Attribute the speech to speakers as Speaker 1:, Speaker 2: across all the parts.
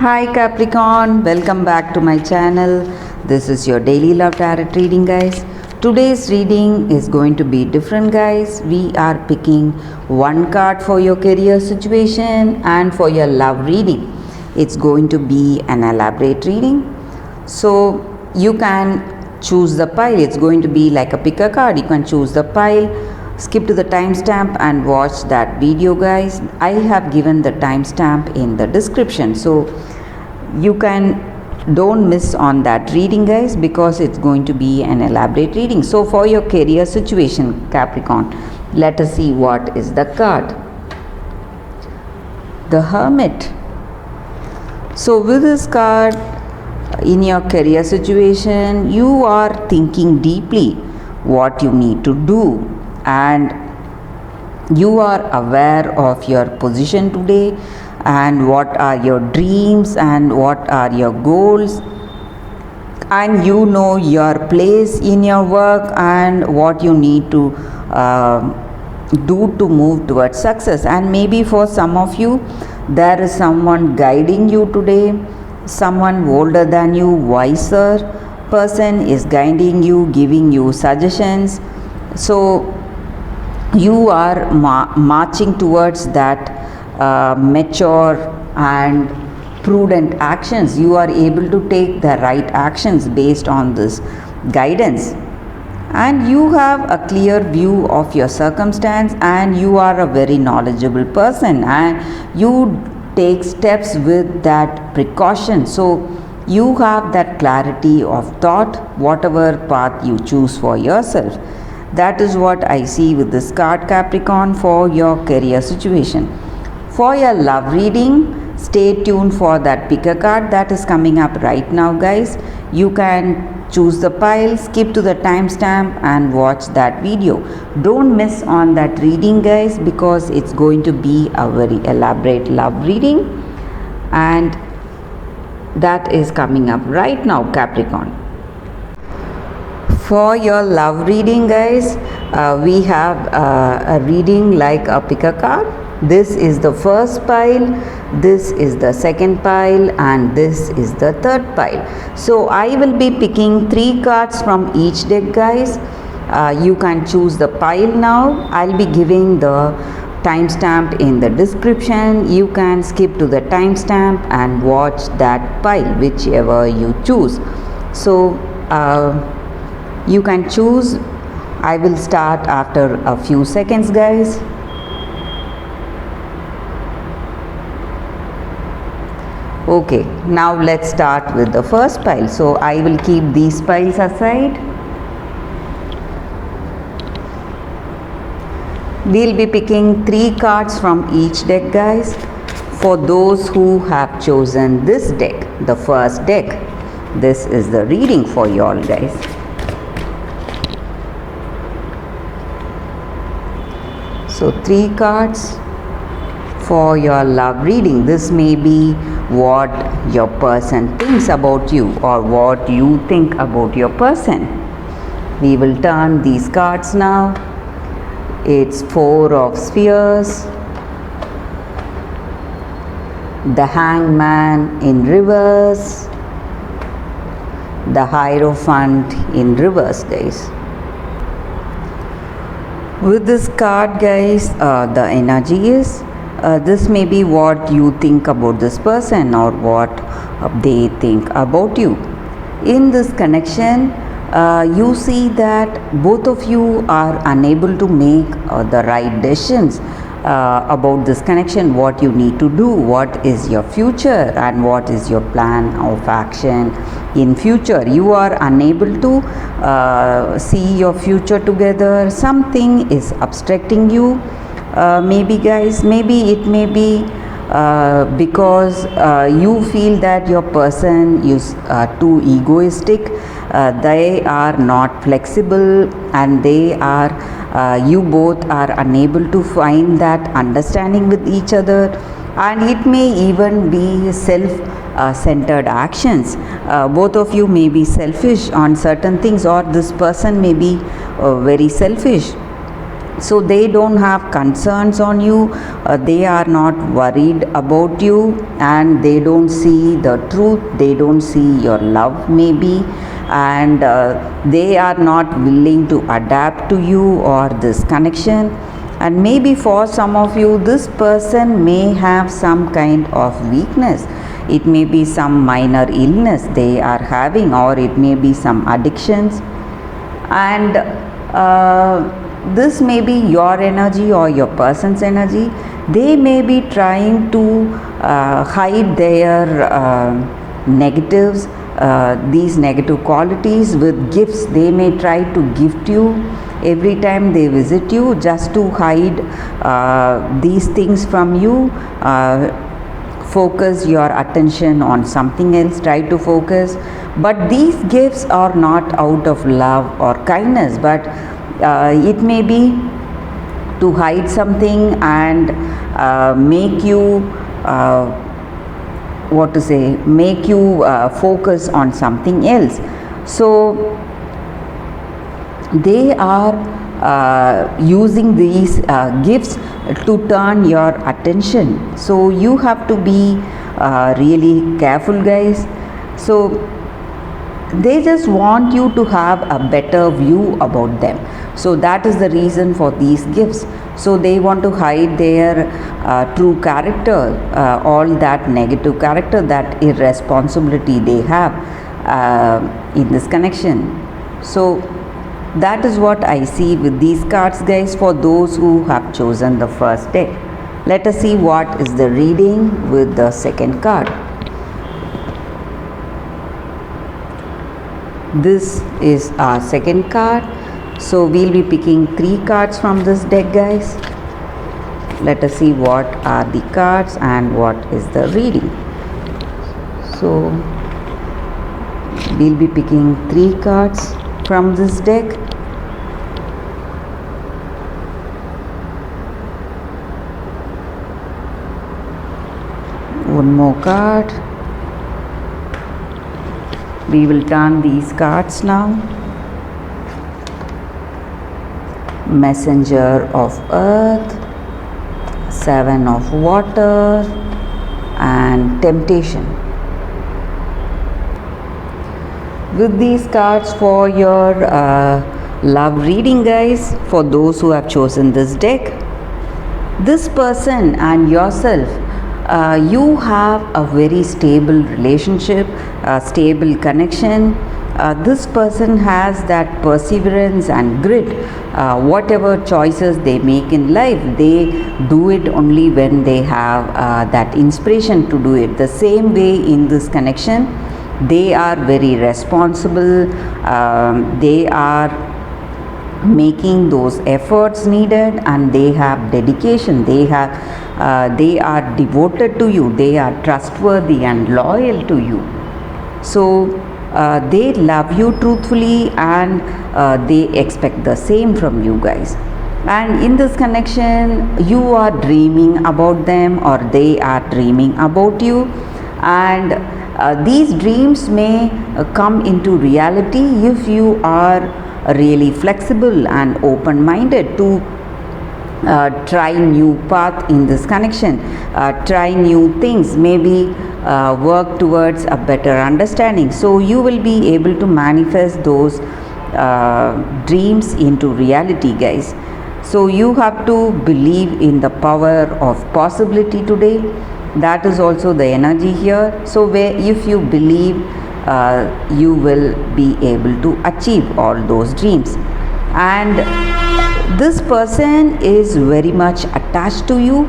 Speaker 1: Hi Capricorn, welcome back to my channel. This is your daily love tarot reading, guys. Today's reading is going to be different, guys. We are picking one card for your career situation and for your love reading. It's going to be an elaborate reading. So you can choose the pile. It's going to be like a pick a card. You can choose the pile, skip to the timestamp and watch that video, guys. I have given the timestamp in the description, so you can don't miss on that reading, guys, because it's going to be an elaborate reading. So for your career situation, Capricorn, let us see what is the card. The Hermit. So with this card, in your career situation, you are thinking deeply what you need to do, and you are aware of your position today and what are your dreams and what are your goals, and you know your place in your work and what you need to do to move towards success. And maybe for some of you, there is someone guiding you today, someone older than you, wiser person is guiding you, giving you suggestions. So you are marching towards that mature and prudent actions. You are able to take the right actions based on this guidance, and you have a clear view of your circumstance, and you are a very knowledgeable person, and you take steps with that precaution. So you have that clarity of thought, whatever path you choose for yourself. That is what I see with this card, Capricorn, for your career situation. For your love reading, stay tuned for that pick a card that is coming up right now, guys. You can choose the pile, skip to the timestamp and watch that video. Don't miss on that reading, guys, because it's going to be a very elaborate love reading, and that is coming up right now, Capricorn. For your love reading, guys, we have a reading like a pick a card. This is the first pile, this is the second pile, and this is the third pile. So I will be picking 3 cards from each deck, guys. You can choose the pile now. I'll be giving the timestamp in the description. You can skip to the timestamp and watch that pile, whichever you choose. So you can choose. I will start after a few seconds, guys. Okay, now let's start with the first pile. So I will keep these piles aside. We'll be picking 3 cards from each deck, guys. For those who have chosen this deck, the first deck, this is the reading for you all, guys. So 3 cards for your love reading. This may be what your person thinks about you or what you think about your person. We will turn these cards now. It's 4 of Spheres, the Hangman in reverse, the Hierophant in reverse, guys. With this card, guys, the energy is this may be what you think about this person or what they think about you. In this connection, you see that both of you are unable to make the right decisions about this connection, what you need to do, what is your future and what is your plan of action in future. You are unable to see your future together. Something is obstructing you. Maybe, guys, maybe it may be because you feel that your person is too egoistic. They are not flexible, and they are you both are unable to find that understanding with each other, and it may even be self-centered actions. Both of you may be selfish on certain things, or this person may be very selfish. So they don't have concerns on you, they are not worried about you, and they don't see the truth, they don't see your love maybe, and they are not willing to adapt to you or this connection. And maybe for some of you, this person may have some kind of weakness. It may be some minor illness they are having, or it may be some addictions, and this may be your energy or your person's energy. They may be trying to hide their negatives, these negative qualities with gifts. They may try to gift you every time they visit you, just to hide these things from you. Focus your attention on something else, try to focus. But these gifts are not out of love or kindness, but it may be to hide something and make you make you focus on something else. So they are using these gifts to turn your attention. So you have to be really careful, guys. So they just want you to have a better view about them. So that is the reason for these gifts. So they want to hide their true character, all that negative character, that irresponsibility they have in this connection. So that is what I see with these cards, guys, for those who have chosen the first deck. Let us see what is the reading with the second card. This is our second card. So we'll be picking 3 cards from this deck, guys. Let us see what are the cards and what is the reading. So we'll be picking 3 cards from this deck. One more card. We will turn these cards now. Messenger of Earth, 7 of Water, and Temptation. With these cards for your love reading, guys, for those who have chosen this deck, this person and yourself, you have a very stable relationship, a stable connection. This person has that perseverance and grit. Whatever choices they make in life, they do it only when they have that inspiration to do it. The same way in this connection, they are very responsible. They are making those efforts needed, and they have dedication. They are devoted to you. They are trustworthy and loyal to you. So they love you truthfully, and they expect the same from you, guys. And in this connection, you are dreaming about them, or they are dreaming about you, and these dreams may come into reality if you are really flexible and open-minded to try new path in this connection, try new things, maybe work towards a better understanding. So you will be able to manifest those dreams into reality, guys. So you have to believe in the power of possibility today. That is also the energy here. So if you believe, you will be able to achieve all those dreams. And this person is very much attached to you.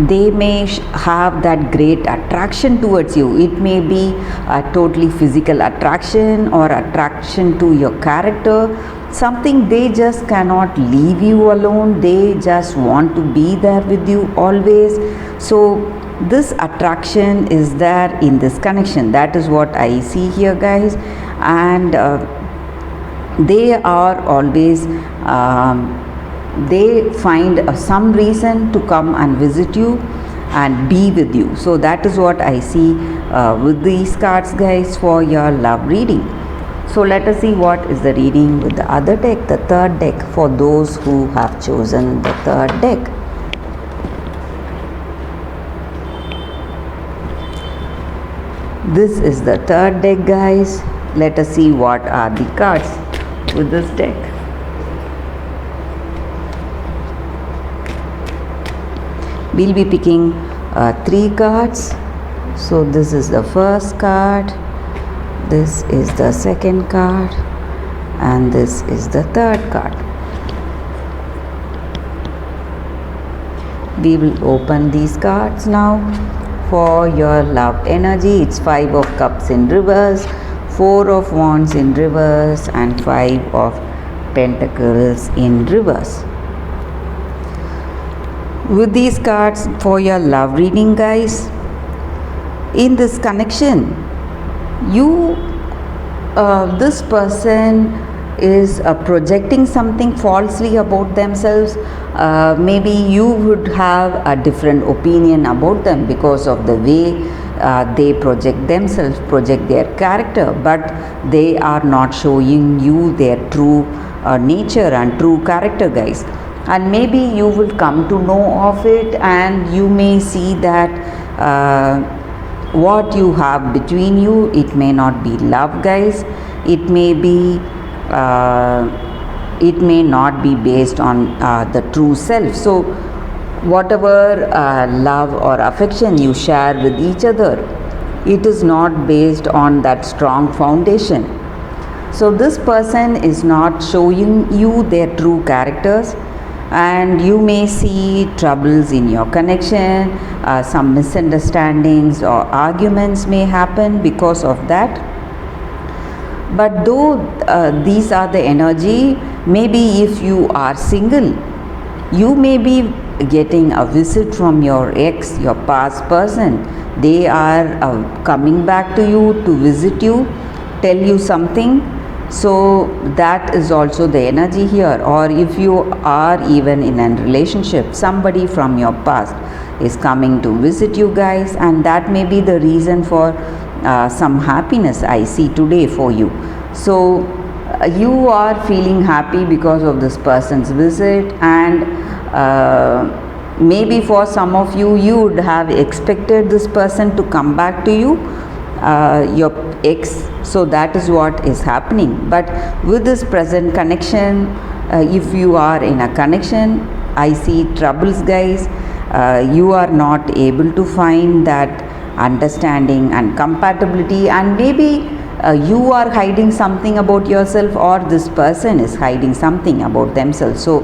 Speaker 1: They may have that great attraction towards you. It may be a totally physical attraction or attraction to your character, something. They just cannot leave you alone. They just want to be there with you always. So this attraction is there in this connection. That is what I see here, guys. And they are always they find some reason to come and visit you and be with you. So that is what I see with these cards, guys, for your love reading. So let us see what is the reading with the other deck, the third deck, for those who have chosen the third deck. This is the third deck, guys. Let us see what are the cards with this deck. We'll be picking 3 cards. So this is the first card, this is the second card, and this is the third card. We will open these cards now. For your love energy, it's 5 of cups in reverse, 4 of wands in reverse, and 5 of pentacles in reverse. With these cards for your love reading, guys, in this connection, this person is projecting something falsely about themselves. Maybe you would have a different opinion about them because of the way they project themselves, project their character, but they are not showing you their true nature and true character, guys. And maybe you will come to know of it, and you may see that what you have between you, it may not be love, guys. It may not be based on the true self. So whatever love or affection you share with each other, it is not based on that strong foundation. So this person is not showing you their true characters, and you may see troubles in your connection. Some misunderstandings or arguments may happen because of that. But though these are the energy, maybe if you are single, you may be getting a visit from your ex, your past person. They are coming back to you to visit you, tell you something. So that is also the energy here. Or if you are even in a relationship, somebody from your past is coming to visit you, guys, and that may be the reason for some happiness I see today for you. So you are feeling happy because of this person's visit, and maybe for some of you, you would have expected this person to come back to you, your ex. So that is what is happening. But with this present connection, if you are in a connection, I see troubles, guys. You are not able to find that understanding and compatibility, and maybe you are hiding something about yourself, or this person is hiding something about themselves. So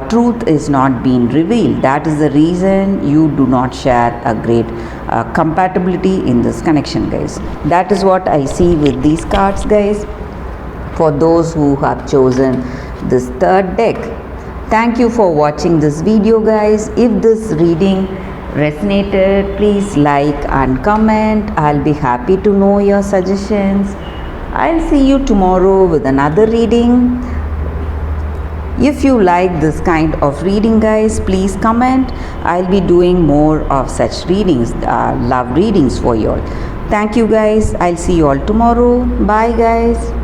Speaker 1: truth is not being revealed. That is the reason you do not share a great compatibility in this connection, guys. That is what I see with these cards, guys, for those who have chosen this third deck. Thank you for watching this video, guys. If this reading resonated, please like and comment. I'll be happy to know your suggestions. I'll see you tomorrow with another reading. If you like this kind of reading, guys, please comment. I'll be doing more of such readings, love readings for you all. Thank you, guys. I'll see you all tomorrow. Bye, guys.